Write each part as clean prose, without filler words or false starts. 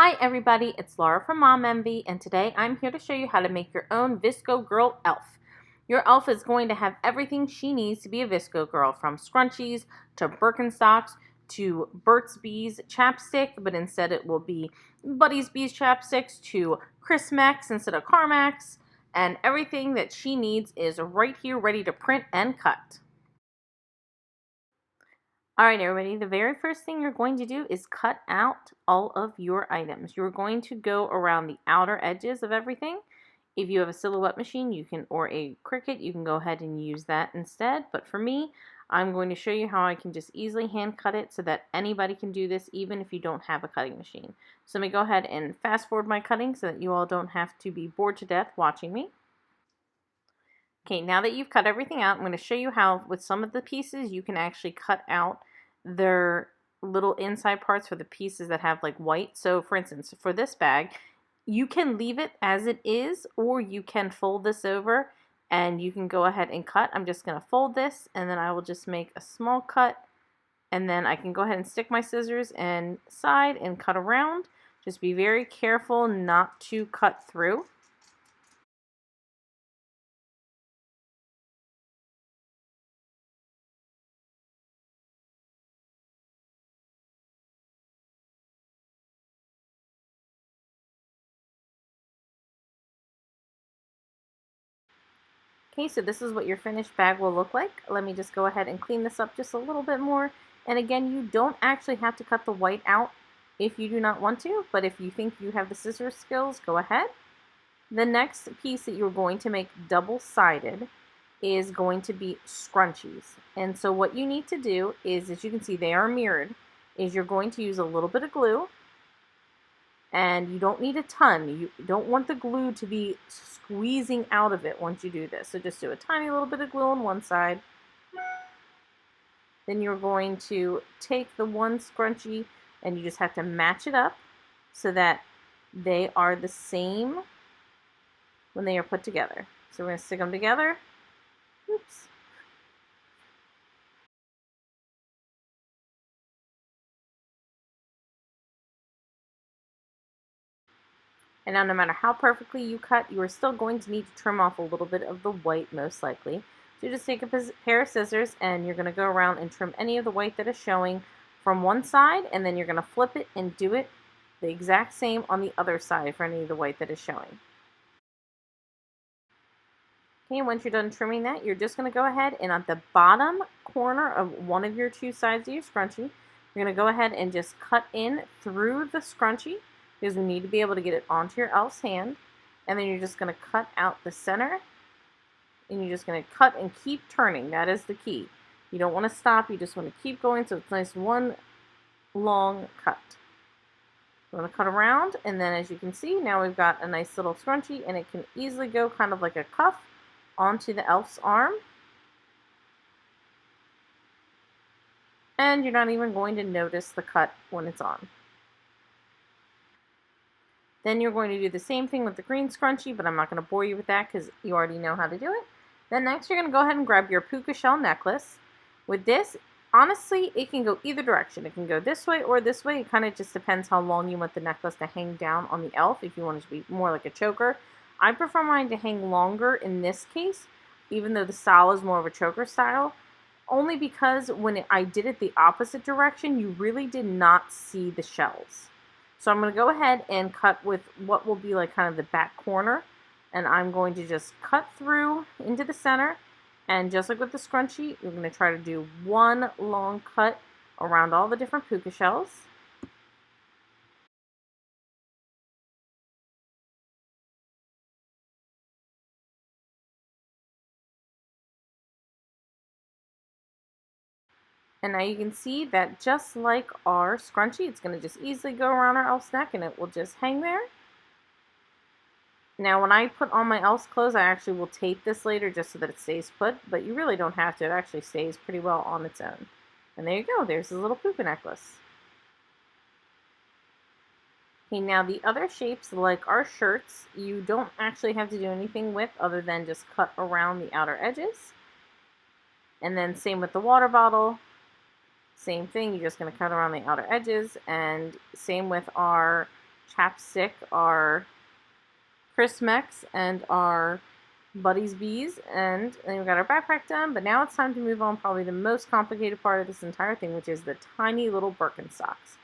Hi everybody, it's Laura from Mom Envy, and today I'm here to show you how to make your own VSCO girl elf. Your elf is going to have everything she needs to be a VSCO girl, from scrunchies to Birkenstocks to Burt's Bees chapstick, but instead it will be Buddy's Bees chapsticks, to Chris Max instead of Carmax, and everything that she needs is right here ready to print and cut. Alright everybody, the very first thing you're going to do is cut out all of your items. You're going to go around the outer edges of everything. If you have a silhouette machine or a Cricut, you can go ahead and use that instead. But for me, I'm going to show you how I can just easily hand cut it so that anybody can do this even if you don't have a cutting machine. So let me go ahead and fast forward my cutting so that you all don't have to be bored to death watching me. Okay, now that you've cut everything out, I'm going to show you how with some of the pieces you can actually cut out their little inside parts for the pieces that have like white. So for instance, for this bag, you can leave it as it is, or you can fold this over and you can go ahead and cut. I'm just going to fold this and then I will just make a small cut, and then I can go ahead and stick my scissors inside and cut around. Just be very careful not to cut through. Okay, so this is what your finished bag will look like. Let me just go ahead and clean this up just a little bit more. And again, you don't actually have to cut the white out if you do not want to, but if you think you have the scissors skills, go ahead. The next piece that you're going to make double-sided is going to be scrunchies. And so what you need to do is, as you can see, they are mirrored, is you're going to use a little bit of glue. And you don't need a ton. You don't want the glue to be squeezing out of it once you do this. So just do a tiny little bit of glue on one side. Then you're going to take the one scrunchie and you just have to match it up so that they are the same when they are put together. So we're going to stick them together. Oops. And now no matter how perfectly you cut, you are still going to need to trim off a little bit of the white, most likely. So you just take a pair of scissors and you're going to go around and trim any of the white that is showing from one side, and then you're going to flip it and do it the exact same on the other side for any of the white that is showing. Okay, once you're done trimming that, you're just going to go ahead and at the bottom corner of one of your two sides of your scrunchie, you're going to go ahead and just cut in through the scrunchie, because we need to be able to get it onto your elf's hand. And then you're just going to cut out the center, and you're just going to cut and keep turning. That is the key. You don't want to stop, you just want to keep going so it's nice one long cut. I'm going to cut around, and then as you can see, now we've got a nice little scrunchie, and it can easily go kind of like a cuff onto the elf's arm. And you're not even going to notice the cut when it's on. Then you're going to do the same thing with the green scrunchie, but I'm not going to bore you with that because you already know how to do it. Then next you're going to go ahead and grab your puka shell necklace. With this, honestly, it can go either direction. It can go this way or this way. It kind of just depends how long you want the necklace to hang down on the elf, if you want it to be more like a choker. I prefer mine to hang longer in this case, even though the style is more of a choker style, only because when I did it the opposite direction, you really did not see the shells. So I'm going to go ahead and cut with what will be like kind of the back corner, and I'm going to just cut through into the center, and just like with the scrunchie, you're going to try to do one long cut around all the different puka shells. And now you can see that just like our scrunchie, it's going to just easily go around our elf's neck and it will just hang there. Now when I put on my elf's clothes, I actually will tape this later just so that it stays put, but you really don't have to. It actually stays pretty well on its own. And there you go, there's his little puka necklace. Okay, now the other shapes, like our shirts, you don't actually have to do anything with other than just cut around the outer edges. And then same with the water bottle. Same thing, you're just going to cut around the outer edges, and same with our chapstick, our Christmas and our Buddy's Bees, and then we've got our backpack done, but now it's time to move on probably the most complicated part of this entire thing, which is the tiny little Birkenstocks.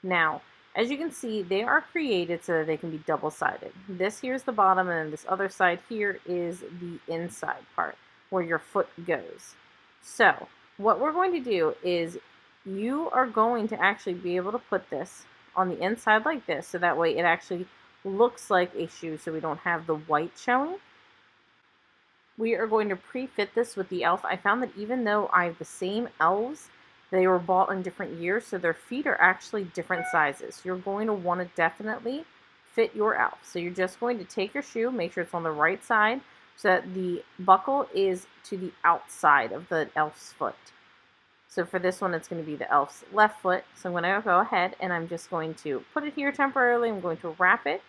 Now, as you can see, they are created so that they can be double-sided. This here is the bottom, and then this other side here is the inside part, where your foot goes. So, what we're going to do is you are going to actually be able to put this on the inside like this, so that way it actually looks like a shoe, so we don't have the white showing. We are going to pre-fit this with the elf. I found that even though I have the same elves, they were bought in different years, so their feet are actually different sizes. You're going to want to definitely fit your elf. So you're just going to take your shoe, make sure it's on the right side, so that the buckle is to the outside of the elf's foot. So for this one, it's going to be the elf's left foot. So I'm going to go ahead and I'm just going to put it here temporarily. I'm going to wrap it.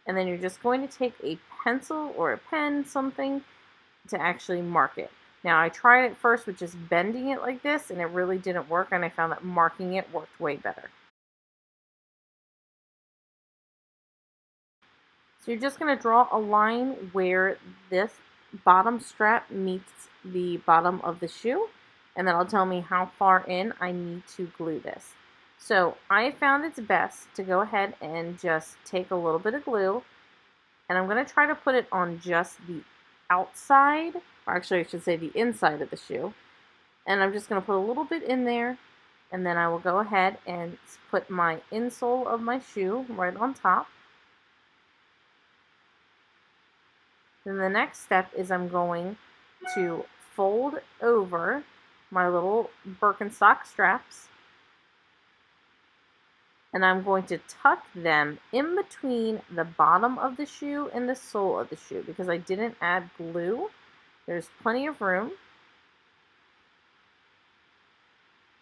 And then you're just going to take a pencil or a pen, something, to actually mark it. Now, I tried it first with just bending it like this, and it really didn't work, and I found that marking it worked way better. So you're just going to draw a line where this bottom strap meets the bottom of the shoe, and that'll tell me how far in I need to glue this. So I found it's best to go ahead and just take a little bit of glue, and I'm going to try to put it on just the outside, or actually I should say the inside of the shoe. And I'm just going to put a little bit in there, and then I will go ahead and put my insole of my shoe right on top. Then the next step is I'm going to fold over my little Birkenstock straps, and I'm going to tuck them in between the bottom of the shoe and the sole of the shoe because I didn't add glue. There's plenty of room.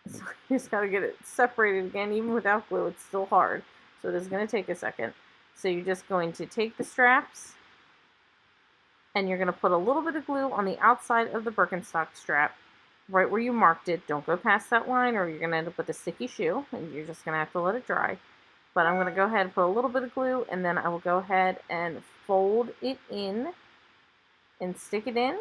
So you just got to get it separated again. Even without glue, it's still hard. So it is going to take a second. So you're just going to take the straps and you're going to put a little bit of glue on the outside of the Birkenstock strap, right where you marked it. Don't go past that line or you're going to end up with a sticky shoe and you're just going to have to let it dry. But I'm going to go ahead and put a little bit of glue, and then I will go ahead and fold it in and stick it in.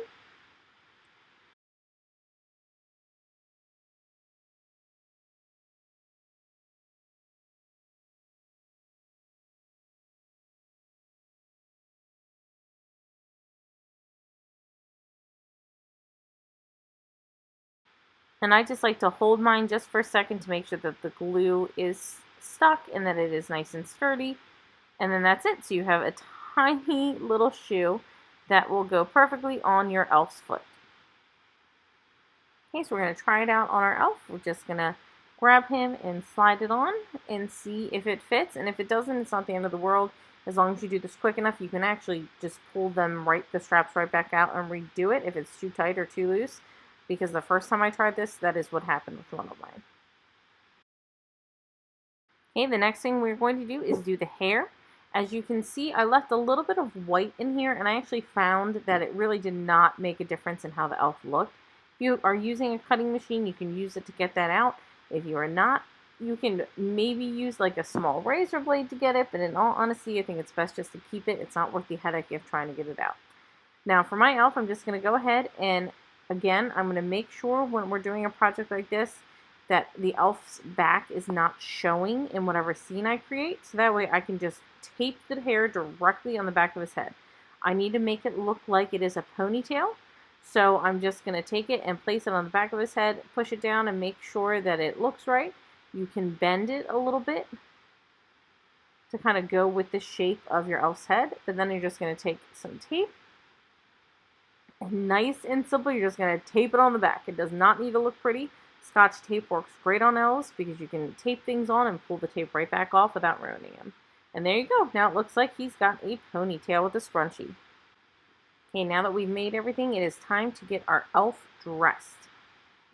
And I just like to hold mine just for a second to make sure that the glue is stuck and that it is nice and sturdy. And then that's it. So you have a tiny little shoe that will go perfectly on your elf's foot. Okay, so we're going to try it out on our elf. We're just going to grab him and slide it on and see if it fits. And if it doesn't, it's not the end of the world. As long as you do this quick enough, you can actually just pull the straps right back out and redo it if it's too tight or too loose. Because the first time I tried this, that is what happened with one of mine. Okay, the next thing we're going to do is do the hair. As you can see, I left a little bit of white in here, and I actually found that it really did not make a difference in how the elf looked. If you are using a cutting machine, you can use it to get that out. If you are not, you can maybe use like a small razor blade to get it, but in all honesty, I think it's best just to keep it. It's not worth the headache of trying to get it out. Now, for my elf, I'm just going to go ahead and again, I'm going to make sure when we're doing a project like this that the elf's back is not showing in whatever scene I create. So that way I can just tape the hair directly on the back of his head. I need to make it look like it is a ponytail. So I'm just going to take it and place it on the back of his head, push it down and make sure that it looks right. You can bend it a little bit to kind of go with the shape of your elf's head. But then you're just going to take some tape. Nice and simple, you're just going to tape it on the back. It does not need to look pretty. Scotch tape works great on elves because you can tape things on and pull the tape right back off without ruining them. And there you go. Now it looks like he's got a ponytail with a scrunchie. Okay, now that we've made everything, it is time to get our elf dressed.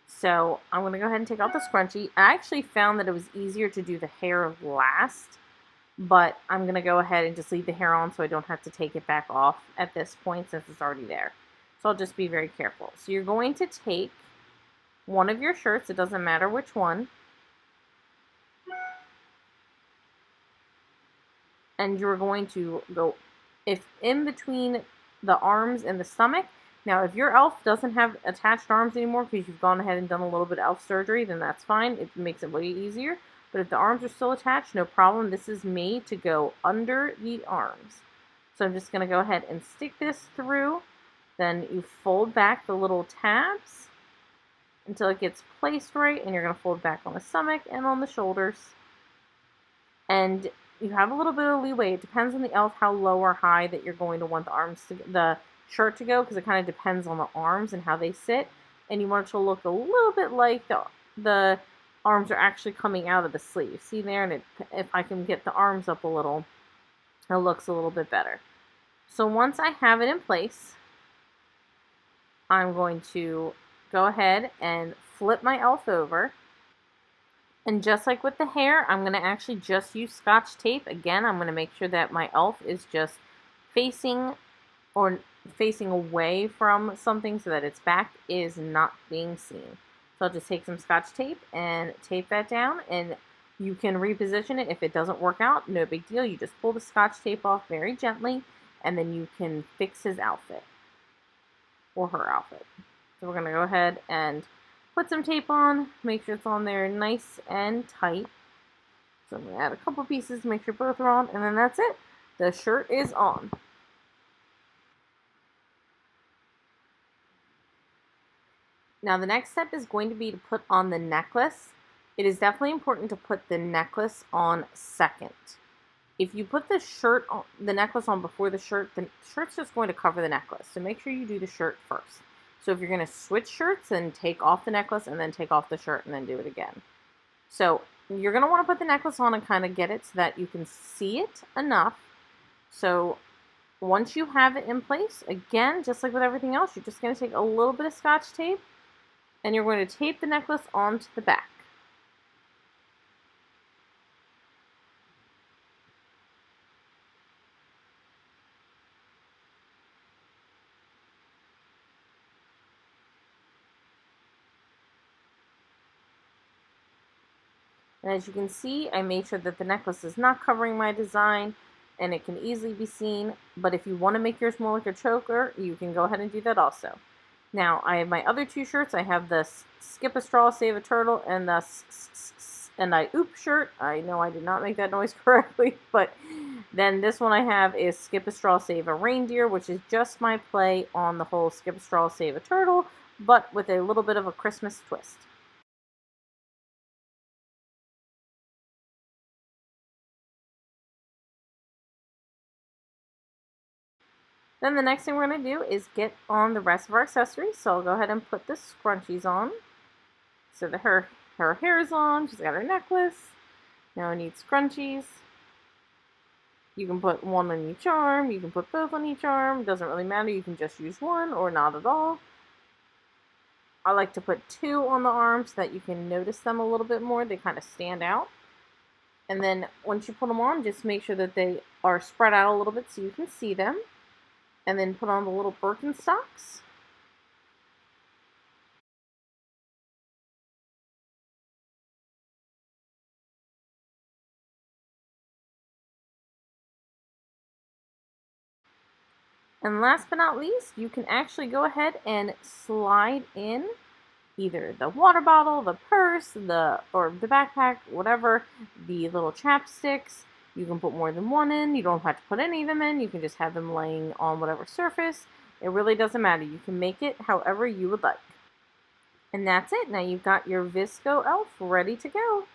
So I'm going to go ahead and take out the scrunchie. I actually found that it was easier to do the hair last, but I'm going to go ahead and just leave the hair on so I don't have to take it back off at this point since it's already there. So I'll just be very careful. So you're going to take one of your shirts, it doesn't matter which one, and you're going to go if in between the arms and the stomach. Now, if your elf doesn't have attached arms anymore because you've gone ahead and done a little bit of elf surgery, then that's fine. It makes it way easier. But if the arms are still attached, no problem. This is made to go under the arms. So I'm just going to go ahead and stick this through. Then you fold back the little tabs until it gets placed right, and you're going to fold back on the stomach and on the shoulders. And you have a little bit of leeway. It depends on the elf how low or high that you're going to want the shirt to go, because it kind of depends on the arms and how they sit. And you want it to look a little bit like the arms are actually coming out of the sleeve. See there? And if I can get the arms up a little, it looks a little bit better. So once I have it in place, I'm going to go ahead and flip my elf over. And just like with the hair, I'm going to actually just use Scotch tape. Again, I'm going to make sure that my elf is just facing away from something so that its back is not being seen. So I'll just take some Scotch tape and tape that down, and you can reposition it. If it doesn't work out, no big deal. You just pull the Scotch tape off very gently, and then you can fix his outfit or her outfit. So we're going to go ahead and put some tape on, make sure it's on there nice and tight. So I'm going to add a couple pieces to make sure both are on, and then that's it. The shirt is on. Now the next step is going to be to put on the necklace. It is definitely important to put the necklace on second. If you put the necklace on before the shirt, the shirt's just going to cover the necklace. So make sure you do the shirt first. So if you're going to switch shirts, then take off the necklace and then take off the shirt and then do it again. So you're going to want to put the necklace on and kind of get it so that you can see it enough. So once you have it in place, again, just like with everything else, you're just going to take a little bit of Scotch tape and you're going to tape the necklace onto the back. And as you can see, I made sure that the necklace is not covering my design and it can easily be seen. But if you want to make yours more like a choker, you can go ahead and do that also. Now, I have my other two shirts. I have the Skip a Straw, Save a Turtle, and the and I Oop shirt. I know I did not make that noise correctly, but then this one I have is Skip a Straw, Save a Reindeer, which is just my play on the whole Skip a Straw, Save a Turtle, but with a little bit of a Christmas twist. Then the next thing we're going to do is get on the rest of our accessories. So I'll go ahead and put the scrunchies on. So that her hair is on. She's got her necklace. Now I need scrunchies. You can put one on each arm. You can put both on each arm. Doesn't really matter. You can just use one or not at all. I like to put two on the arms so that you can notice them a little bit more. They kind of stand out. And then once you put them on, just make sure that they are spread out a little bit so you can see them. And then put on the little Birkenstocks. And last but not least, you can actually go ahead and slide in either the water bottle, the purse, or the backpack, whatever, the little chapsticks. You can put more than one in. You don't have to put any of them in. You can just have them laying on whatever surface. It really doesn't matter. You can make it however you would like. And that's it. Now you've got your VSCO elf ready to go.